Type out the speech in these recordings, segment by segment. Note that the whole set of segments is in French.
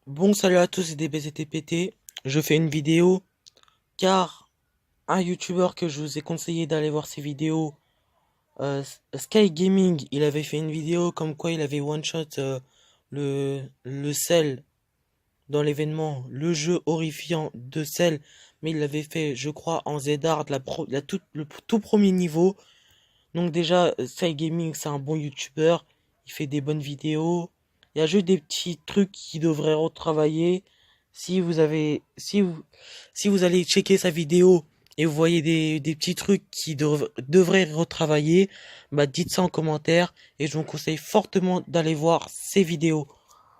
Bon, salut à tous, c'est DBZTPT. Je fais une vidéo car un youtubeur que je vous ai conseillé d'aller voir ses vidéos, Sky Gaming, il avait fait une vidéo comme quoi il avait one shot le Cell dans l'événement, le jeu horrifiant de Cell, mais il l'avait fait, je crois, en Z-Hard, le tout premier niveau. Donc déjà, Sky Gaming, c'est un bon youtubeur, il fait des bonnes vidéos. Il y a juste des petits trucs qui devraient retravailler. Si vous allez checker sa vidéo et vous voyez des petits trucs qui devraient retravailler, bah dites ça en commentaire et je vous conseille fortement d'aller voir ses vidéos.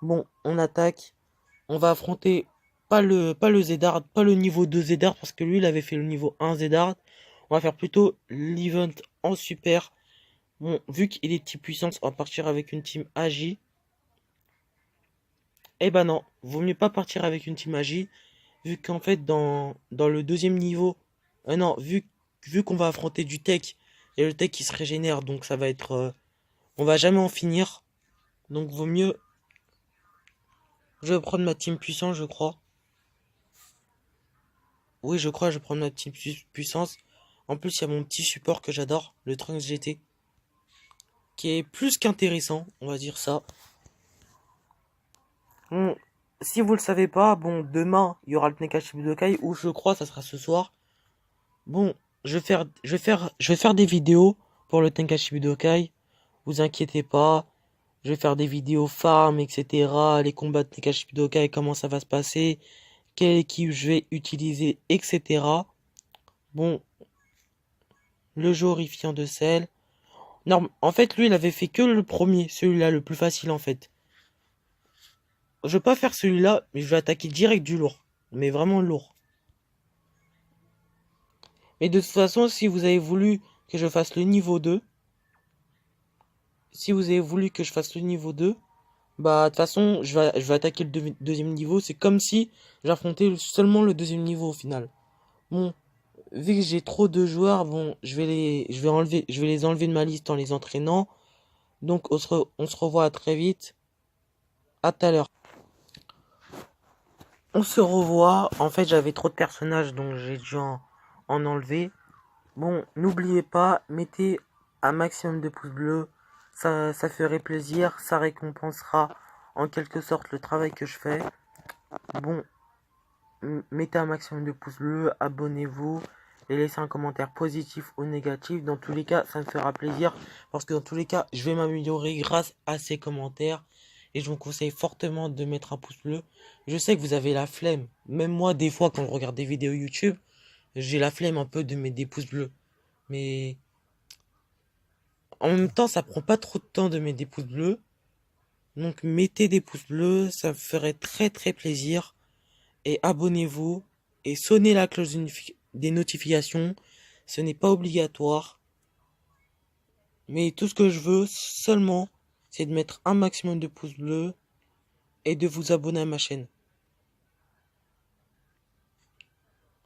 Bon, on attaque. On va affronter pas le Zedard, pas le niveau 2 Zedard parce que lui il avait fait le niveau 1 Zedard. On va faire plutôt l'event en super. Bon, vu qu'il est type puissance, on va partir avec une team Agi. Eh ben non, vaut mieux pas partir avec une team Agi, vu qu'en fait dans le deuxième niveau, non, vu qu'on va affronter du tech, et le tech qui se régénère, donc ça va être, on va jamais en finir. Donc vaut mieux, je vais prendre ma team puissance, je crois. Oui, je crois, je vais prendre ma team puissance. En plus, il y a mon petit support que j'adore, le Trunks GT, qui est plus qu'intéressant, on va dire ça. Bon, si vous le savez pas, bon, demain, il y aura le Tenkachi Budokai, ou je crois, ça sera ce soir. Bon, je vais faire des vidéos pour le Tenkachi Budokai. Vous inquiétez pas. Je vais faire des vidéos farm, etc. Les combats de Tenkachi Budokai, comment ça va se passer. Quelle équipe je vais utiliser, etc. Bon, le jeu horrifiant de Cell. Non, en fait, lui, il avait fait que le premier, celui-là, le plus facile, en fait. Je vais pas faire celui-là, mais je vais attaquer direct du lourd. Mais vraiment lourd. Mais de toute façon, si vous avez voulu que je fasse le niveau 2, si vous avez voulu que je fasse le niveau 2, bah de toute façon, je vais attaquer le deuxième niveau. C'est comme si j'affrontais seulement le deuxième niveau au final. Bon, vu que j'ai trop de joueurs, bon, je vais les enlever de ma liste en les entraînant. Donc on se revoit à très vite. À tout à l'heure. On se revoit. En fait, j'avais trop de personnages, donc j'ai dû en enlever. Bon, n'oubliez pas, mettez un maximum de pouces bleus. Ça ferait plaisir. Ça récompensera en quelque sorte le travail que je fais. Bon, mettez un maximum de pouces bleus, abonnez-vous et laissez un commentaire positif ou négatif. Dans tous les cas, ça me fera plaisir parce que dans tous les cas, je vais m'améliorer grâce à ces commentaires et je vous conseille fortement de mettre un pouce bleu. Je sais que vous avez la flemme. Même moi, des fois, quand je regarde des vidéos YouTube, j'ai la flemme un peu de mettre des pouces bleus. Mais en même temps, ça prend pas trop de temps de mettre des pouces bleus. Donc mettez des pouces bleus, ça me ferait très très plaisir. Et abonnez-vous et sonnez la cloche des notifications. Ce n'est pas obligatoire. Mais tout ce que je veux seulement, c'est de mettre un maximum de pouces bleus et de vous abonner à ma chaîne.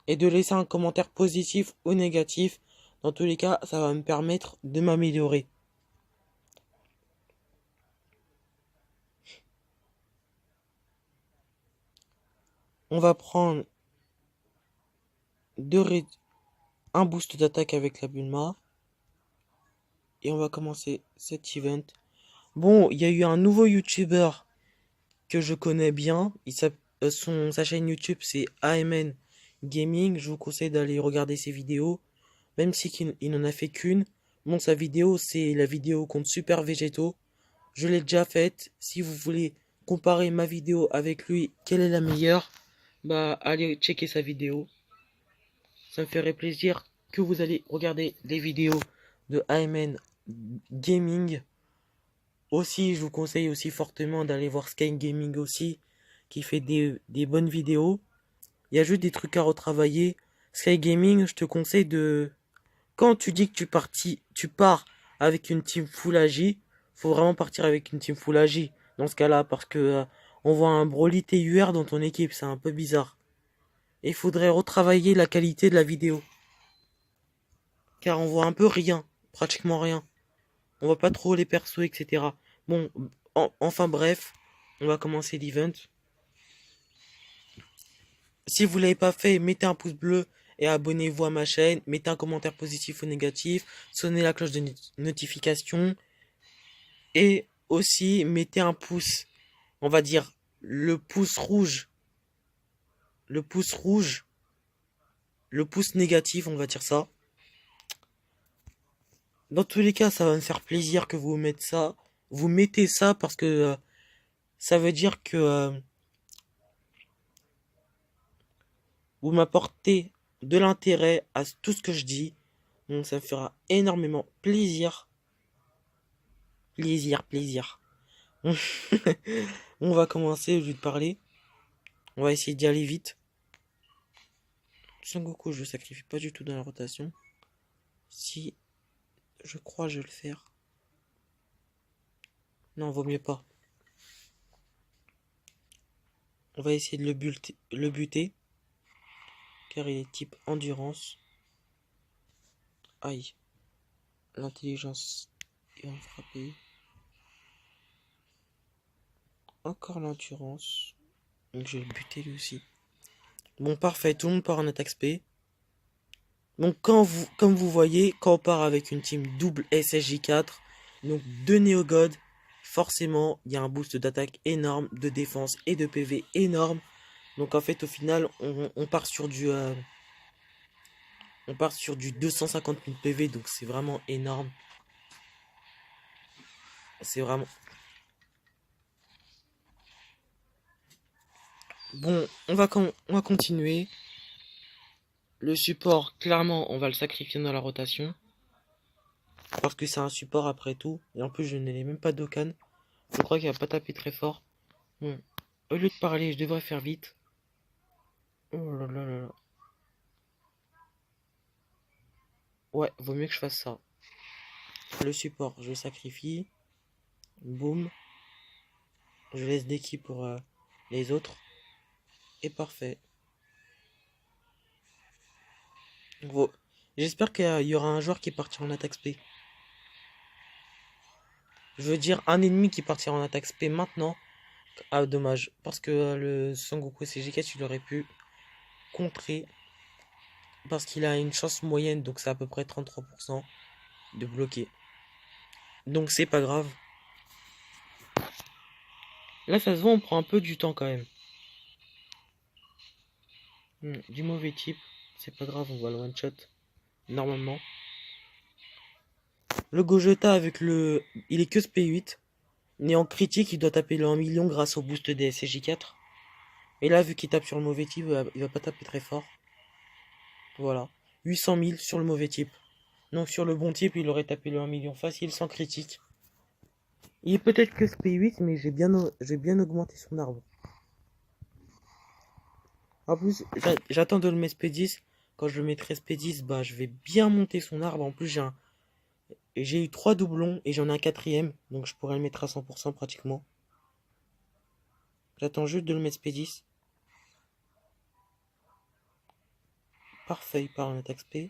Et de laisser un commentaire positif ou négatif. Dans tous les cas, ça va me permettre de m'améliorer. On va prendre un boost d'attaque avec la Bulma. Et on va commencer cet event. Bon, il y a eu un nouveau YouTuber que je connais bien. Sa chaîne YouTube c'est AMN Gaming. Je vous conseille d'aller regarder ses vidéos. Même si il n'en a fait qu'une. Bon, sa vidéo c'est la vidéo contre Super Végétaux. Je l'ai déjà faite. Si vous voulez comparer ma vidéo avec lui, quelle est la meilleure, bah allez checker sa vidéo. Ça me ferait plaisir que vous allez regarder les vidéos de AMN Gaming. Aussi, je vous conseille aussi fortement d'aller voir Sky Gaming aussi, qui fait des bonnes vidéos. Il y a juste des trucs à retravailler. Sky Gaming, je te conseille de... Quand tu dis que tu pars avec une team Full AJ, faut vraiment partir avec une team Full AJ. Dans ce cas-là, parce que on voit un Broly TUR dans ton équipe, c'est un peu bizarre. Et il faudrait retravailler la qualité de la vidéo. Car on voit un peu rien, pratiquement rien. On voit pas trop les persos, etc. Bon, enfin bref, on va commencer l'event. Si vous l'avez pas fait, mettez un pouce bleu et abonnez-vous à ma chaîne. Mettez un commentaire positif ou négatif. Sonnez la cloche de notification. Et aussi, mettez un pouce, on va dire le pouce rouge. Le pouce rouge. Le pouce négatif, on va dire ça. Dans tous les cas, ça va me faire plaisir que vous mettez ça. Vous mettez ça parce que ça veut dire que vous m'apportez de l'intérêt à tout ce que je dis. Donc ça me fera énormément plaisir. Plaisir, plaisir. On va commencer au lieu de parler. On va essayer d'y aller vite. Son Goku, je le sacrifie pas du tout dans la rotation. Si je crois je vais le faire. Non, vaut mieux pas. On va essayer de le buter. Car il est type endurance. Aïe. L'intelligence va me frapper. Encore l'endurance. Donc je vais le buter lui aussi. Bon, parfait. Tout le monde part en attaque spé. Donc comme vous voyez, quand on part avec une team double SSJ4, donc deux Néogods, forcément, il y a un boost d'attaque énorme, de défense et de PV énorme. Donc en fait, au final, on part sur du 250 000 PV, donc c'est vraiment énorme. C'est vraiment... Bon, on va continuer. Le support, clairement, on va le sacrifier dans la rotation. Parce que c'est un support après tout. Et en plus, je n'ai même pas d'Okan. Je crois qu'il va pas taper très fort. Bon, au lieu de parler, je devrais faire vite. Oh là là là là. Ouais, vaut mieux que je fasse ça. Le support, je le sacrifie. Boum. Je laisse des kills pour les autres. Et parfait. Bon. J'espère qu'il y aura un joueur qui partira en attaque spé. Je veux dire un ennemi qui partira en attaque spé maintenant. Ah, dommage. Parce que le Sangoku CG4, il aurait pu contrer. Parce qu'il a une chance moyenne, donc c'est à peu près 33% de bloquer. Donc c'est pas grave. Là, ça se voit, on prend un peu du temps quand même. Du mauvais type. C'est pas grave, on va le one shot. Normalement. Le Gogeta avec le... Il est que SP8. Mais en critique, il doit taper le 1 million grâce au boost des SCJ4. Et là, vu qu'il tape sur le mauvais type, il va pas taper très fort. Voilà. 800 000 sur le mauvais type. Donc sur le bon type, il aurait tapé le 1 million facile sans critique. Il est peut-être que SP8, mais j'ai bien augmenté son arbre. En plus, j'attends de le mettre SP10. Quand je le mettrai SP10, bah, je vais bien monter son arbre. En plus, j'ai eu 3 doublons et j'en ai un quatrième. Donc je pourrais le mettre à 100% pratiquement. J'attends juste de le mettre SP10. Parfait, il part en attaque SP.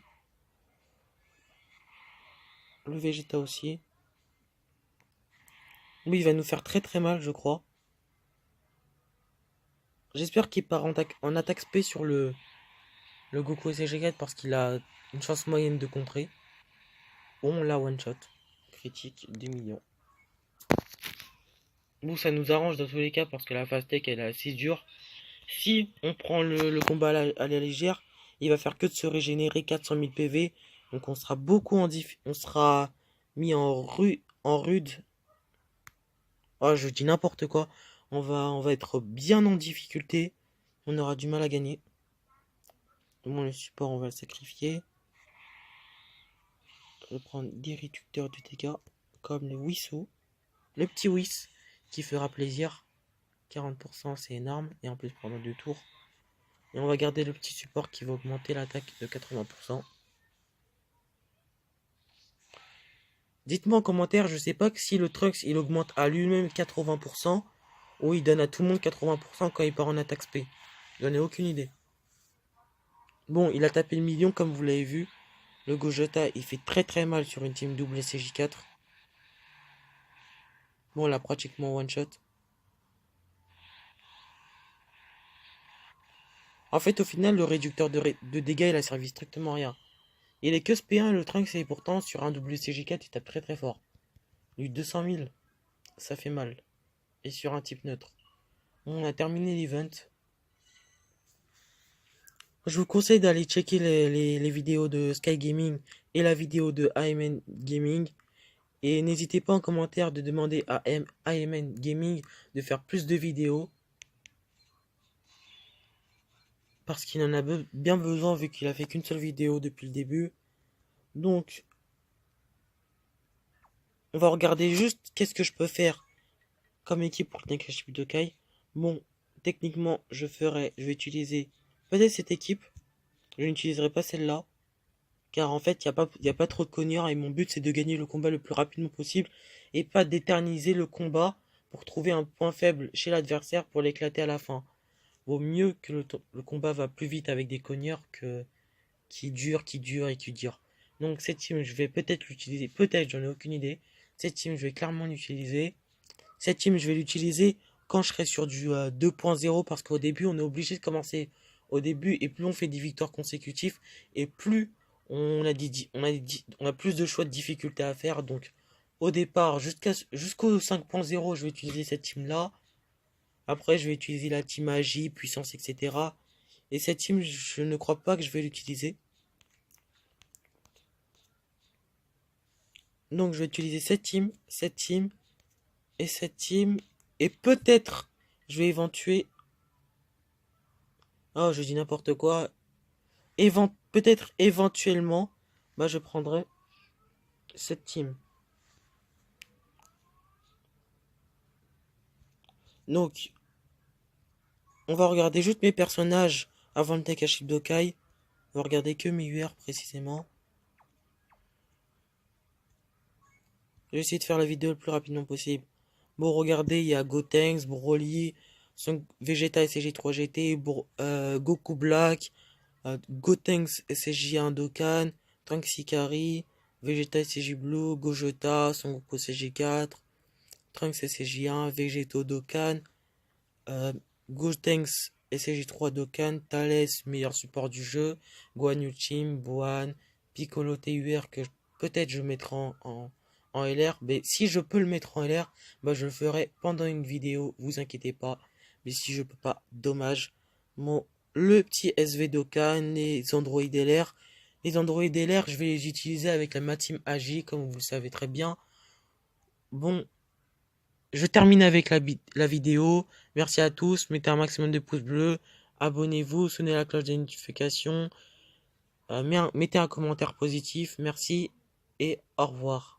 Le Vegeta aussi. Lui, il va nous faire très très mal, je crois. J'espère qu'il part en attaque SP sur le Goku SG4 parce qu'il a une chance moyenne de contrer. Bon, là, one shot. Critique 2 millions. Bon, ça nous arrange dans tous les cas parce que la phase tech elle est assez dure. Si on prend le combat à la légère, il va faire que de se régénérer 400 000 PV. Donc on sera on sera mis en rude. Oh, je dis n'importe quoi. On va être bien en difficulté. On aura du mal à gagner. Bon, le support, on va le sacrifier. Je vais prendre des réducteurs de dégâts comme le Wissou. Le petit Whis qui fera plaisir. 40% c'est énorme. Et en plus pendant 2 tours. Et on va garder le petit support qui va augmenter l'attaque de 80%. Dites-moi en commentaire, je sais pas que si le Trunks il augmente à lui-même 80% ou il donne à tout le monde 80% quand il part en attaque spé. J'en ai aucune idée. Bon, il a tapé le million comme vous l'avez vu. Le Gogeta il fait très très mal sur une team double SCJ4. Bon, là pratiquement one shot. En fait, au final, le réducteur de dégâts, il a servi strictement à rien. Il est que SP1 le Trunks, et pourtant, sur un WCG4, il tape très très fort. Lui, 200 000, ça fait mal. Et sur un type neutre. On a terminé l'event. Je vous conseille d'aller checker les vidéos de Sky Gaming et la vidéo de AMN Gaming. Et n'hésitez pas en commentaire de demander à AMN Gaming de faire plus de vidéos. Parce qu'il en a bien besoin vu qu'il a fait qu'une seule vidéo depuis le début. Donc, on va regarder juste qu'est-ce que je peux faire comme équipe pour le Nakashi Budokai. Bon, techniquement, je vais utiliser peut-être cette équipe. Je n'utiliserai pas celle-là. Car en fait, il y a pas trop de cogneurs et mon but c'est de gagner le combat le plus rapidement possible et pas d'éterniser le combat pour trouver un point faible chez l'adversaire pour l'éclater à la fin. Vaut mieux que le combat va plus vite avec des cogneurs que qui dure et qui dure. Donc cette team, je vais peut-être l'utiliser, peut-être, j'en ai aucune idée. Cette team, je vais clairement l'utiliser. Cette team, je vais l'utiliser quand je serai sur du 2.0 parce qu'au début, on est obligé de commencer au début et plus on fait des victoires consécutives et plus on a plus de choix de difficultés à faire. Donc au départ, jusqu'au 5.0, je vais utiliser cette team là. Après, je vais utiliser la team magie, puissance, etc. Et cette team, je ne crois pas que je vais l'utiliser. Donc je vais utiliser cette team et cette team. Et peut-être je vais éventuer. Oh, je dis n'importe quoi. Peut-être éventuellement, bah je prendrai cette team. Donc, on va regarder juste mes personnages avant le Takashi Budokai. On va regarder que mes UR précisément. Je vais essayer de faire la vidéo le plus rapidement possible. Bon, regardez, il y a Gotenks, Broly, Vegeta SCJ3 GT, Goku Black, Gotenks SCJ1 Dokkan, Trunks Ikari, Vegeta SCJ Blue, Gogeta, Son Goku SCJ4, Trunks SCJ1, Vegeto Dokkan, Gotenks SCJ3 Dokkan, Thales, meilleur support du jeu, Guan Yu Chim, Boan, Piccolo TUR que peut-être je mettrai en LR, mais si je peux le mettre en LR, bah je le ferai pendant une vidéo, vous inquiétez pas. Mais si je peux pas, dommage. Le petit SV Dokkan, les Android LR. Les Android LR, je vais les utiliser avec la Matim AJ, comme vous le savez très bien. Bon, je termine avec la vidéo. Merci à tous, mettez un maximum de pouces bleus, abonnez-vous, sonnez la cloche des notifications, mettez un commentaire positif, merci et au revoir.